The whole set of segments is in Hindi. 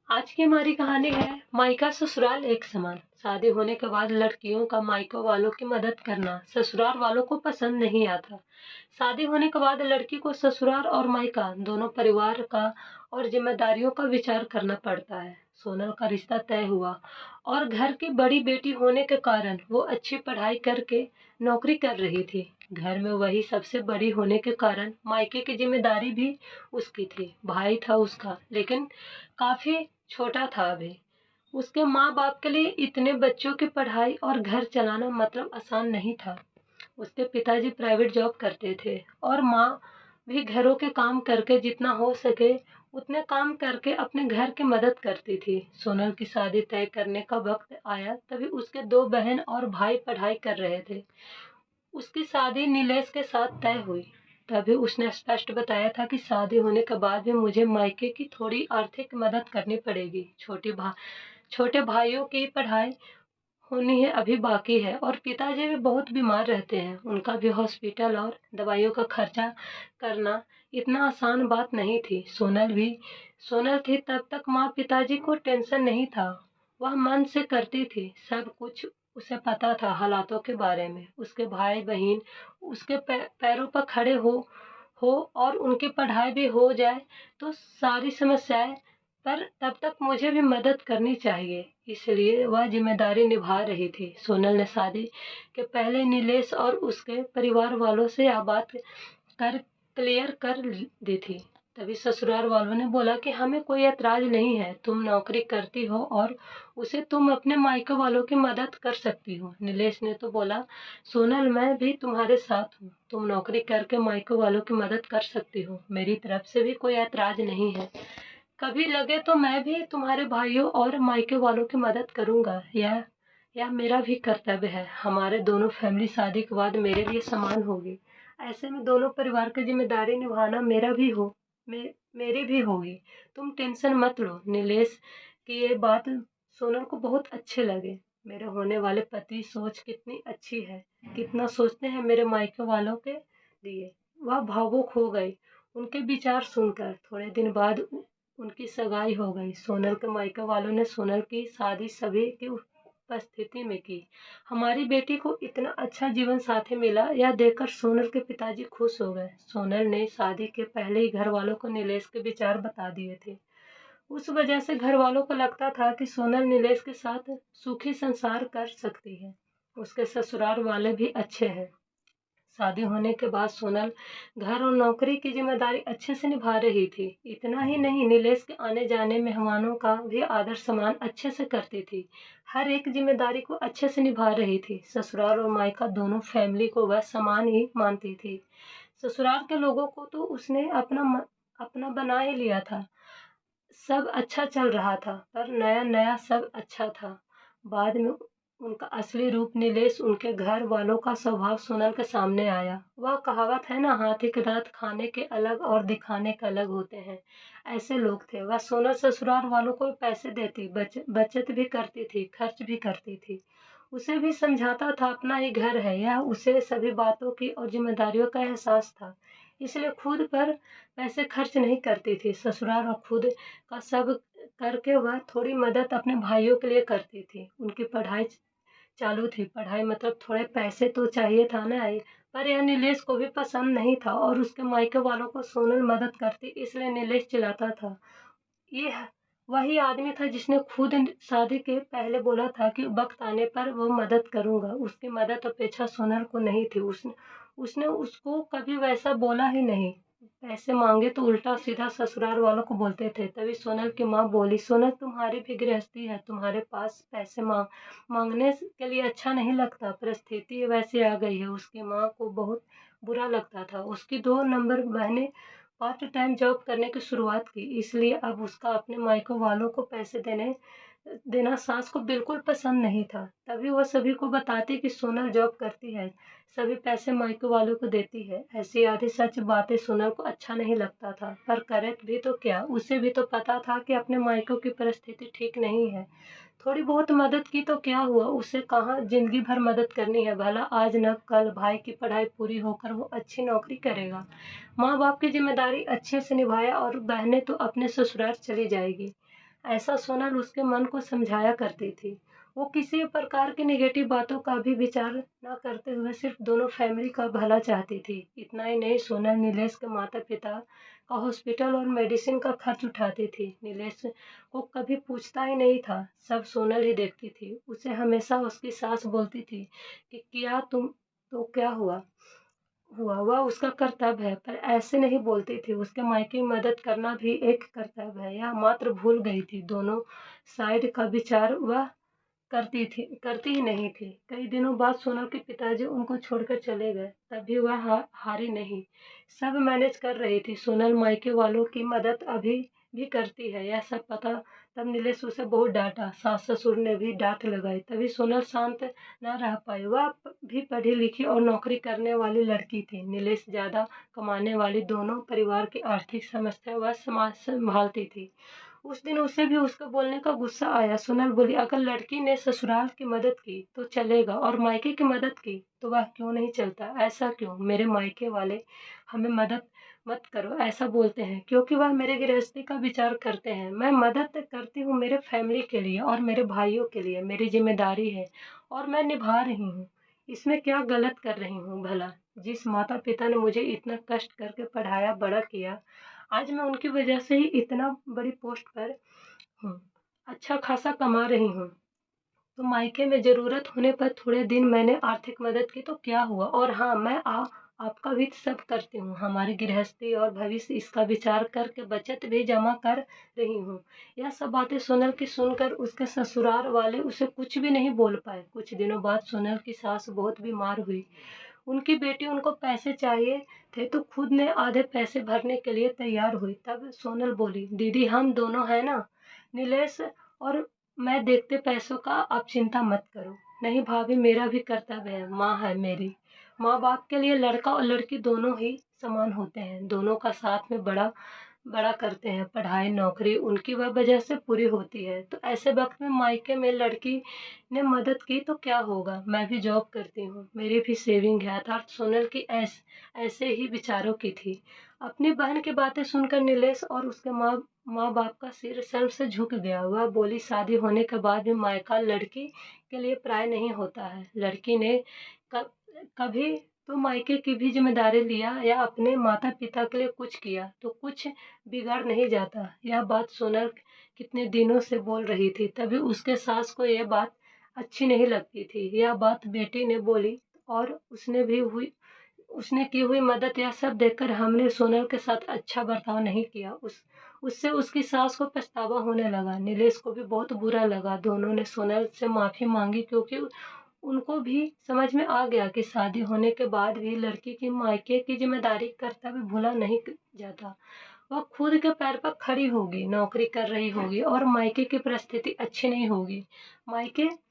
आज की हमारी कहानी है मायका ससुराल एक समान। शादी होने के बाद लड़कियों का मायका वालों की मदद करना ससुराल वालों को पसंद नहीं आता। शादी होने के बाद लड़की को ससुराल और मायका दोनों परिवार का और जिम्मेदारियों का विचार करना पड़ता है। सोनल का रिश्ता तय हुआ और घर की बड़ी बेटी होने के कारण वो अच्छी पढ़ाई करके नौकरी कर रही थी। घर में वही सबसे बड़ी होने के कारण मायके की जिम्मेदारी भी उसकी थी। भाई था उसका, लेकिन काफी छोटा था अभी। उसके माँ-बाप के लिए इतने बच्चों की पढ़ाई और घर चलाना मतलब आसान नहीं था। उसके पिताजी प्राइवेट जॉब करते थे और माँ भी घरों के काम करके जितना हो सके उतने काम करके अपने घर की मदद करती थी। सोनल की शादी तय करने का वक्त आया तभी उसके 2 बहन और भाई पढ़ाई कर रहे थे। उसकी शादी नीलेश के साथ तय हुई। तभी उसने स्पष्ट बताया था कि शादी होने के बाद भी मुझे मायके की थोड़ी आर्थिक मदद करनी पड़ेगी। छोटे भाइयों की पढ़ाई होनी है अभी बाकी है और पिताजी भी बहुत बीमार रहते हैं। उनका भी हॉस्पिटल और दवाइयों का खर्चा करना इतना आसान बात नहीं थी। सोनल थी तब तक माँ पिताजी को टेंशन नहीं था। वह मन से करती थी सब कुछ। उसे पता था हालातों के बारे में। उसके भाई बहन उसके पैरों पर खड़े हो और उनकी पढ़ाई भी हो जाए तो सारी समस्याएं, पर तब तक मुझे भी मदद करनी चाहिए, इसलिए वह जिम्मेदारी निभा रही थी। सोनल ने शादी के पहले नीलेश और उसके परिवार वालों से यह बात कर क्लियर कर दी थी। तभी ससुराल वालों ने बोला कि हमें कोई ऐतराज नहीं है, तुम नौकरी करती हो और उसे तुम अपने मायके वालों की मदद कर सकती हो। नीलेश ने तो बोला, सोनल मैं भी तुम्हारे साथ हूँ, तुम नौकरी करके मायके वालों की मदद कर सकती हो, मेरी तरफ से भी कोई ऐतराज नहीं है। कभी लगे तो मैं भी तुम्हारे भाइयों और मायके वालों की मदद करूंगा। यह मेरा भी कर्तव्य है। हमारे दोनों फैमिली शादी के बाद मेरे लिए समान होगी। ऐसे में दोनों परिवार की जिम्मेदारी निभाना मेरी भी होगी। तुम टेंशन मत लो। नीलेश की ये बात सोनल को बहुत अच्छे लगे। मेरे होने वाले पति सोच कितनी अच्छी है, कितना सोचते हैं मेरे मायके वालों के लिए। वह भावुक हो गई उनके विचार सुनकर। थोड़े दिन बाद उनकी सगाई हो गई। सोनल के मायके वालों ने सोनल की शादी सभी की उपस्थिति में की। हमारी बेटी को इतना अच्छा जीवन साथी मिला, यह देखकर सोनल के पिताजी खुश हो गए। सोनल ने शादी के पहले ही घर वालों को नीलेश के विचार बता दिए थे। उस वजह से घर वालों को लगता था कि सोनल नीलेश के साथ सुखी संसार कर सकती है। उसके ससुराल वाले भी अच्छे हैं। शादी होने के बाद सोनल घर और नौकरी की जिम्मेदारी अच्छे से निभा रही थी। इतना ही नहीं, नीलेश के आने जाने मेहमानों का भी आदर सम्मान अच्छे से करती थी। हर एक जिम्मेदारी को अच्छे से निभा रही थी। ससुराल और मायका दोनों फैमिली को वह समान ही मानती थी। ससुराल के लोगों को तो उसने अपना बना ही लिया था। सब अच्छा चल रहा था, पर नया नया सब अच्छा था। बाद में उनका असली रूप नीलेश उनके घर वालों का स्वभाव सोनल के सामने आया। वह कहावत है ना, हाथी के दांत खाने के अलग और दिखाने के अलग होते हैं। ऐसे लोग थे। वह सोनल ससुराल वालों को पैसे देती, बचत भी करती थी, खर्च भी करती थी। उसे भी समझाता था अपना ही घर है, यह उसे सभी बातों की और जिम्मेदारियों का एहसास था। इसलिए खुद पर पैसे खर्च नहीं करती थी। ससुराल और खुद का सब करके वह थोड़ी मदद अपने भाइयों के लिए करती थी। उनकी पढ़ाई चालू थी। पढ़ाई मतलब थोड़े पैसे तो चाहिए था ना। पर यह नीलेश को भी पसंद नहीं था और उसके मायके वालों को सोनल मदद करती, इसलिए नीलेश चिल्लाता था। ये वही आदमी था जिसने खुद शादी के पहले बोला था कि वक्त आने पर वो मदद करूंगा। उसकी मदद अपेक्षा सोनल को नहीं थी। उसने उसने उसको कभी वैसा बोला ही नहीं। पैसे मांगे तो उल्टा सीधा ससुराल वालों को बोलते थे। तभी सोनल की माँ बोली, सोनल तुम्हारी भी गृहस्थी है, तुम्हारे पास पैसे मांगने के लिए अच्छा नहीं लगता। परिस्थिति वैसे आ गई है। उसकी माँ को बहुत बुरा लगता था। उसकी 2 नंबर बहनें पार्ट टाइम जॉब करने की शुरुआत की, इसलिए अब उसका अपने मायके वालों को पैसे देना सास को बिल्कुल पसंद नहीं था। तभी वो सभी को बताती कि सोनल जॉब करती है, सभी पैसे मायके वालों को देती है। ऐसी आधी सच बातें सोनल को अच्छा नहीं लगता था, पर करे भी तो क्या। उसे भी तो पता था कि अपने मायकों की परिस्थिति ठीक नहीं है। थोड़ी बहुत मदद की तो क्या हुआ, उसे कहाँ जिंदगी भर मदद करनी है। भला आज न कल भाई की पढ़ाई पूरी होकर वो अच्छी नौकरी करेगा, माँ बाप की जिम्मेदारी अच्छे से निभाया और बहनें तो अपने ससुराल चली जाएगी। ऐसा सोनल उसके मन को समझाया करती थी। वो किसी प्रकार की नेगेटिव बातों का भी विचार न करते हुए सिर्फ दोनों फैमिली का भला चाहती थी। इतना ही नहीं, सोनल नीलेश के माता-पिता का हॉस्पिटल और मेडिसिन का खर्च उठाती थी। नीलेश को कभी पूछता ही नहीं था, सब सोनल ही देखती थी। उसे हमेशा उसकी सास बोलती थी कि किया तुम तो क्या हुआ? हुआ वह उसका कर्तव्य है, पर ऐसे नहीं बोलती थी। उसके मायके की मदद करना भी एक कर्तव्य है, यह मात्र भूल गई थी। दोनों साइड का विचार वह करती ही नहीं थी। कई दिनों बाद सोनल के पिताजी उनको छोड़कर चले गए, तब भी वह हारी नहीं। सब मैनेज कर रही थी। सोनल मायके वालों की मदद अभी भी करती है, यह सब पता तब नीलेश उसे बहुत डांटा। सास ससुर ने भी डांट लगाई, तभी सोनल शांत न रह पाई। वह भी पढ़ी लिखी और नौकरी करने वाली लड़की थी। नीलेश ज्यादा कमाने वाली, दोनों परिवार की आर्थिक समस्या वह समाज संभालती थी। उस दिन उसे भी उसके बोलने का गुस्सा आया। सोनल बोली, अगर लड़की ने ससुराल की मदद की तो चलेगा, और मायके की मदद की तो वह क्यों नहीं चलता? ऐसा क्यों? मेरे मायके वाले हमें मदद मत करो ऐसा बोलते हैं, क्योंकि वह मेरे गृहस्थी का विचार करते हैं। मैं मदद करती हूँ मेरे फैमिली के लिए और मेरे भाइयों के लिए, मेरी जिम्मेदारी है और मैं निभा रही हूँ। इसमें क्या गलत कर रही हूँ भला? जिस माता पिता ने मुझे इतना कष्ट करके पढ़ाया, बड़ा किया, आज मैं उनकी वजह से ही इतना बड़ी पोस्ट पर हूँ, अच्छा खासा कमा रही हूँ। तो मायके में ज़रूरत होने पर थोड़े दिन मैंने आर्थिक मदद की तो क्या हुआ? और हाँ, मैं आपका भी सब करती हूँ। हमारी गृहस्थी और भविष्य इसका विचार करके बचत भी जमा कर रही हूँ। यह सब बातें सोनल की सुनकर उसके ससुराल वाले उसे कुछ भी नहीं बोल पाए। कुछ दिनों बाद सोनल की सास बहुत बीमार हुई। उनकी बेटी उनको पैसे चाहिए थे तो खुद ने आधे पैसे भरने के लिए तैयार हुई। तब सोनल बोली, दीदी हम दोनों हैं ना, नीलेश और मैं देखते पैसों का, आप चिंता मत करो। नहीं भाभी, मेरा भी कर्तव्य है, माँ है मेरी। माँ बाप के लिए लड़का और लड़की दोनों ही समान होते हैं, दोनों का साथ में बड़ा बड़ा करते हैं। पढ़ाई नौकरी उनकी वह वजह से पूरी होती है, तो ऐसे वक्त में मायके में लड़की ने मदद की तो क्या होगा? मैं भी जॉब करती हूँ, मेरी भी सेविंग है। अर्थात सोनल की ऐसे ही विचारों की थी। अपनी बहन की बातें सुनकर नीलेश और उसके माँ बाप का सिर शर्म से झुक गया। वह बोली, शादी होने के बाद भी मायका लड़की के लिए पराया नहीं होता है। लड़की ने कब कभी तो मायके की भी जिम्मेदारी लिया या अपने माता पिता के लिए कुछ किया तो कुछ बिगड़ नहीं जाता। यह बात सोनल कितने दिनों से बोल रही थी, तभी उसके सास को यह बात अच्छी नहीं लगती थी। यह बात बेटी ने बोली और उसने की हुई मदद, यह सब देखकर हमने सोनल के साथ अच्छा बर्ताव नहीं किया। उससे उसकी सास को पछतावा होने लगा। नीलेश को भी बहुत बुरा लगा। दोनों ने सोनल से माफी मांगी, क्योंकि उनको भी समझ में आ गया कि शादी होने के बाद भी लड़की की मायके की जिम्मेदारी कर्तव्य भूला नहीं जाता। वह खुद के पैर पर खड़ी होगी, नौकरी कर रही होगी और मायके की परिस्थिति अच्छी नहीं होगी। मायके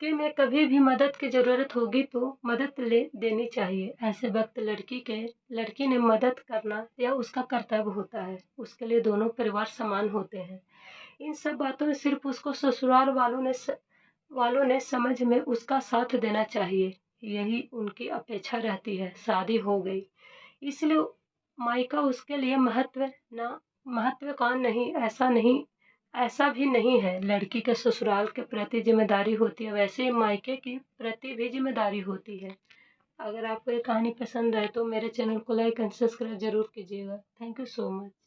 कि में कभी भी मदद की ज़रूरत होगी तो मदद ले देनी चाहिए। ऐसे वक्त लड़की ने मदद करना यह उसका कर्तव्य होता है। उसके लिए दोनों परिवार समान होते हैं। इन सब बातों में सिर्फ उसको ससुराल वालों ने समझ में उसका साथ देना चाहिए। यही उनकी अपेक्षा रहती है। शादी हो गई, इसलिए मायका उसके लिए महत्वाकांक्षी नहीं, ऐसा भी नहीं है। लड़की के ससुराल के प्रति जिम्मेदारी होती है, वैसे ही मायके की प्रति भी जिम्मेदारी होती है। अगर आपको ये कहानी पसंद आए तो मेरे चैनल को लाइक एंड सब्सक्राइब जरूर कीजिएगा। Thank you so much.